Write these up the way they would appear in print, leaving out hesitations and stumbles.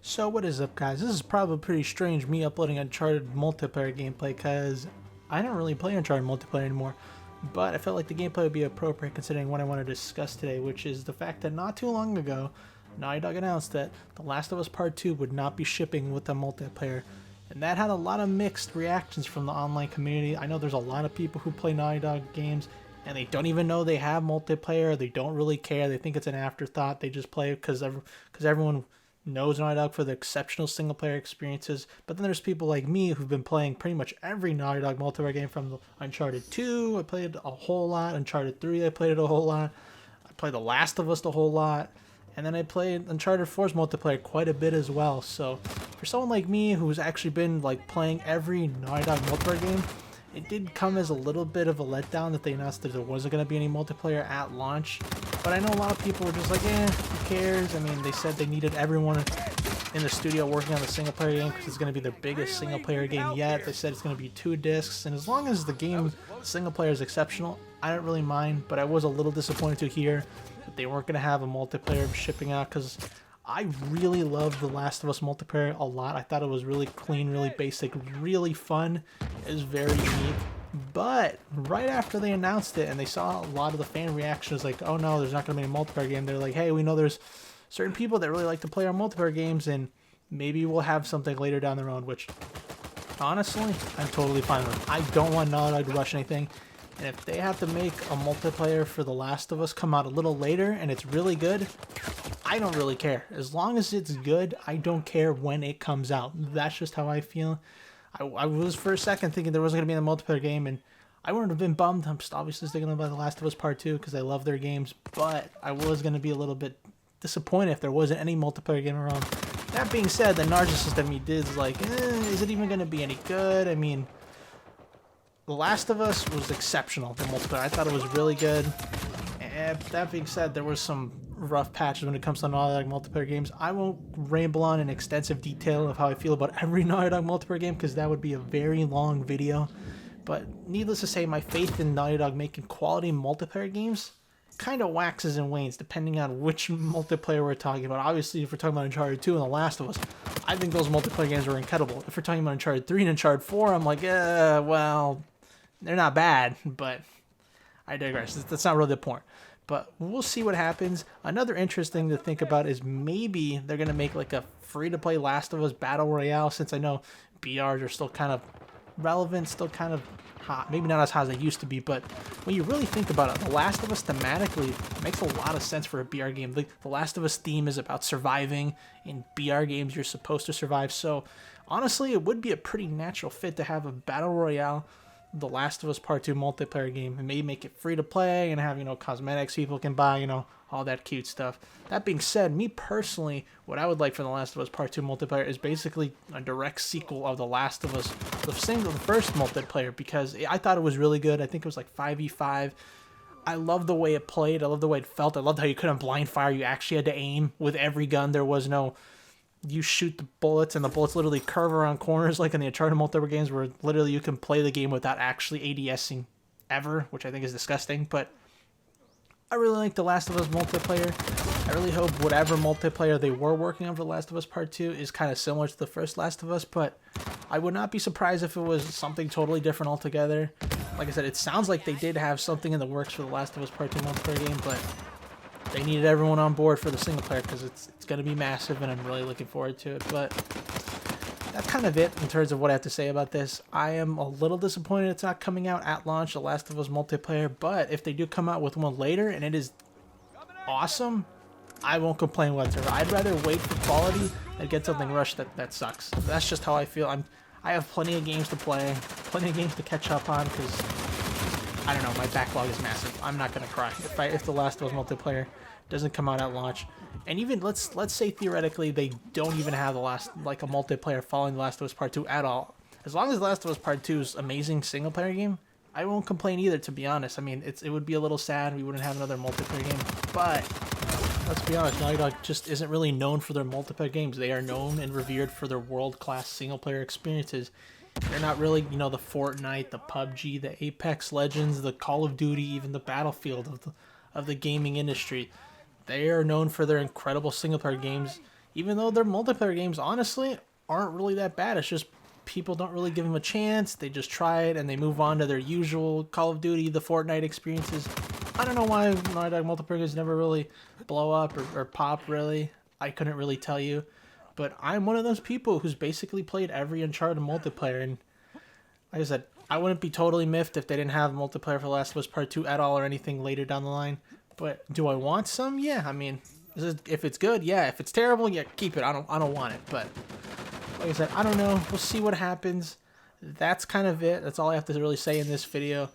So what is up, guys? This is probably pretty strange, me uploading Uncharted multiplayer gameplay, because I don't really play Uncharted multiplayer anymore, but I felt like the gameplay would be appropriate considering what I want to discuss today, which is the fact that not too long ago, Naughty Dog announced that The Last of Us Part 2 would not be shipping with the multiplayer, and that had a lot of mixed reactions from the online community. I know there's a lot of people who play Naughty Dog games, and they don't even know they have multiplayer. They don't really care. They think it's an afterthought. They just play it because everyone knows Naughty Dog for the exceptional single player experiences. But then there's people like me who've been playing pretty much every Naughty Dog multiplayer game from the Uncharted 2. I played a whole lot. Uncharted 3, I played it a whole lot. I played The Last of Us a whole lot. And then I played Uncharted 4's multiplayer quite a bit as well. So for someone like me who's actually been like playing every Naughty Dog multiplayer game, it did come as a little bit of a letdown that they announced that there wasn't going to be any multiplayer at launch. But I know a lot of people were just like, who cares? I mean, they said they needed everyone in the studio working on the single player game because it's going to be their biggest single player game yet. They said it's going to be 2 discs, and as long as the game single player is exceptional, I don't really mind. But I was a little disappointed to hear that they weren't going to have a multiplayer shipping out, because I really loved The Last of Us multiplayer a lot. I thought it was really clean, really basic, really fun. It was very unique. But right after they announced it and they saw a lot of the fan reactions like, oh no, there's not going to be a multiplayer game, they're like, hey, we know there's certain people that really like to play our multiplayer games, and maybe we'll have something later down the road, which honestly, I'm totally fine with. I don't want Naughty Dog to rush anything. And if they have to make a multiplayer for The Last of Us come out a little later and it's really good, I don't really care. As long as it's good, I don't care when it comes out. That's just how I feel. I was for a second thinking there wasn't going to be a multiplayer game, and I wouldn't have been bummed. I'm just obviously thinking about The Last of Us Part 2 because I love their games, but I was going to be a little bit disappointed if there wasn't any multiplayer game around. That being said, the narcissist in me did like, is it even going to be any good? I mean, The Last of Us was exceptional, the multiplayer. I thought it was really good. And that being said, there was some rough patches when it comes to Naughty Dog multiplayer games. I won't ramble on in extensive detail of how I feel about every Naughty Dog multiplayer game, because that would be a very long video. But needless to say, my faith in Naughty Dog making quality multiplayer games kind of waxes and wanes depending on which multiplayer we're talking about. Obviously, if we're talking about Uncharted 2 and The Last of Us, I think those multiplayer games are incredible. If we're talking about Uncharted 3 and Uncharted 4, I'm like, well, they're not bad, but I digress. That's not really the point. But we'll see what happens. Another interesting thing to think about is maybe they're going to make like a free-to-play Last of Us Battle Royale, since I know BRs are still kind of relevant, still kind of hot. Maybe not as hot as they used to be, but when you really think about it, The Last of Us thematically makes a lot of sense for a BR game. The Last of Us theme is about surviving. In BR games, you're supposed to survive. So honestly, it would be a pretty natural fit to have a Battle Royale The Last of Us Part 2 multiplayer game, and maybe make it free to play and have, cosmetics people can buy, all that cute stuff. That being said, me personally, what I would like for The Last of Us Part 2 multiplayer is basically a direct sequel of The Last of Us, the first multiplayer, because I thought it was really good. I think it was like 5v5. I love the way it played. I love the way it felt. I loved how you couldn't blind fire. You actually had to aim with every gun. There was no, you shoot the bullets and the bullets literally curve around corners like in the Uncharted multiplayer games, where literally you can play the game without actually ADSing ever, which I think is disgusting. But I really like The Last of Us multiplayer. I really hope whatever multiplayer they were working on for The Last of Us Part 2 is kind of similar to the first Last of Us, but I would not be surprised if it was something totally different altogether. Like I said, it sounds like they did have something in the works for The Last of Us Part 2 multiplayer game, but they needed everyone on board for the single player because it's going to be massive, and I'm really looking forward to it. But that's kind of it in terms of what I have to say about this. I am a little disappointed it's not coming out at launch, The Last of Us multiplayer, but if they do come out with one later and it is awesome, I won't complain whatsoever. I'd rather wait for quality than get something rushed that sucks. That's just how I feel. I have plenty of games to play, plenty of games to catch up on, because I don't know, my backlog is massive. I'm not gonna cry if The Last of Us multiplayer doesn't come out at launch. And even let's say theoretically they don't even have a multiplayer following The Last of Us Part 2 at all. As long as The Last of Us Part 2 is amazing single player game, I won't complain either, to be honest. I mean, it would be a little sad we wouldn't have another multiplayer game, but let's be honest, Naughty Dog just isn't really known for their multiplayer games. They are known and revered for their world-class single player experiences. They're not really, the Fortnite, the PUBG, the Apex Legends, the Call of Duty, even the Battlefield of the gaming industry. They are known for their incredible single-player games. even though their multiplayer games honestly aren't really that bad. It's just people don't really give them a chance. They just try it and they move on to their usual Call of Duty, the Fortnite experiences. I don't know why Naughty Dog multiplayer games never really blow up or pop, really. I couldn't really tell you. But I'm one of those people who's basically played every Uncharted multiplayer. And like I said, I wouldn't be totally miffed if they didn't have multiplayer for Last of Us Part 2 at all or anything later down the line. But do I want some? Yeah, I mean, if it's good, yeah. If it's terrible, yeah, keep it. I don't want it. But like I said, I don't know. We'll see what happens. That's kind of it. That's all I have to really say in this video.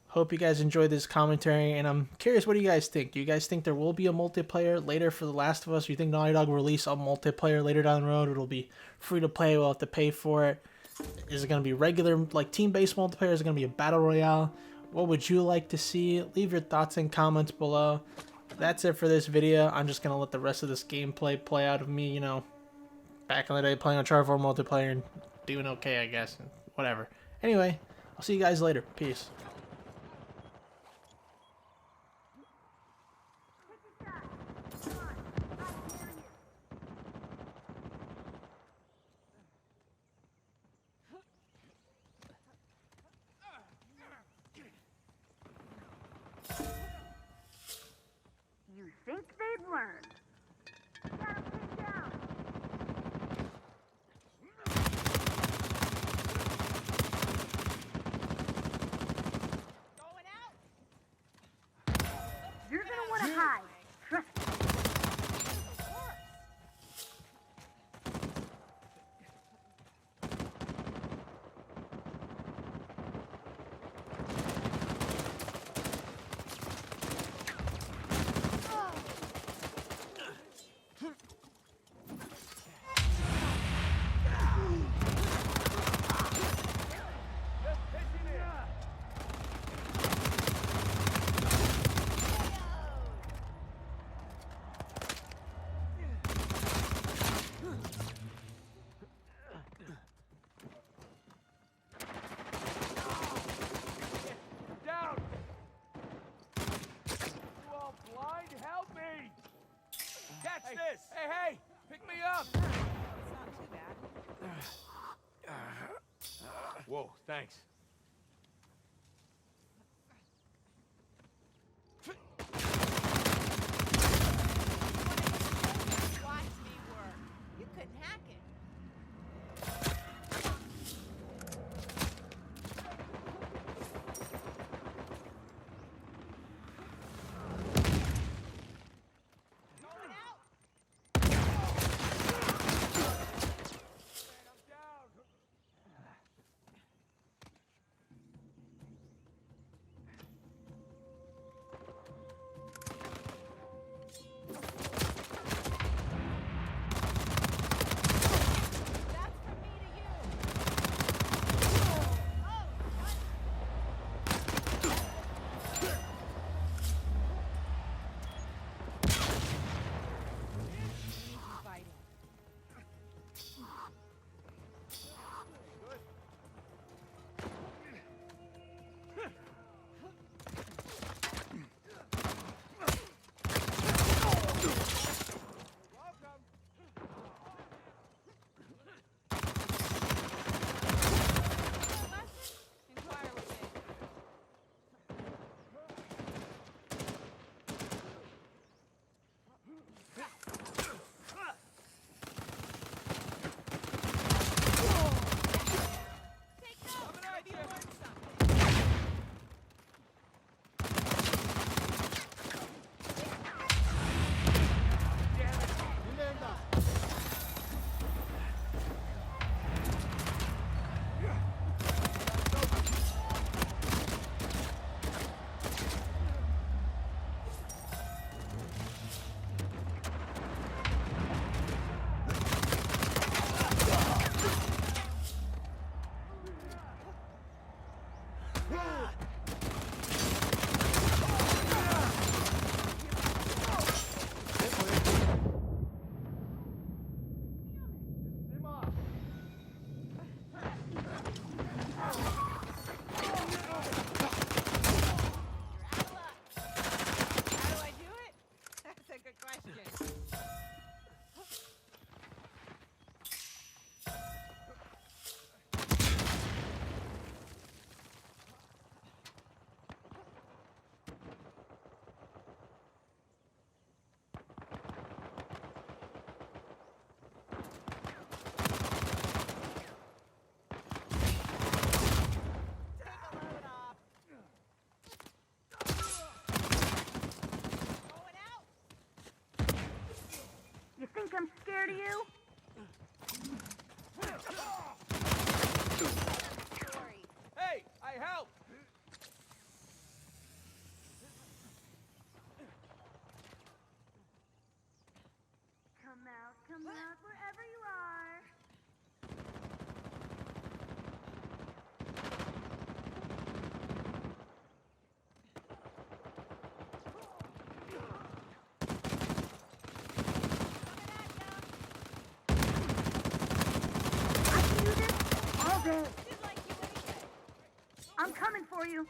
Hope you guys enjoyed this commentary, and I'm curious, what do you guys think? Do you guys think there will be a multiplayer later for The Last of Us? Do you think Naughty Dog will release a multiplayer later down the road? It'll be free to play, we'll have to pay for it. Is it going to be regular, like team-based multiplayer? Is it going to be a battle royale? What would you like to see? Leave your thoughts and comments below. That's it for this video. I'm just going to let the rest of this gameplay play out of me, you know, back in the day playing Uncharted 4 multiplayer and doing okay, I guess. Whatever. Anyway, I'll see you guys later. Peace. You think they'd learn? Got 'em pinned down. Going out. You're gonna want to hide. Trust me. Catch this! Hey, hey! Pick me up! It's not too bad. Whoa, thanks. Watch me work. You couldn't hack it. Going out. I'm scared of you? Sorry. Hey, I help! Come out, wherever you are. I can do this all day. Did like you anyway. I'm coming for you.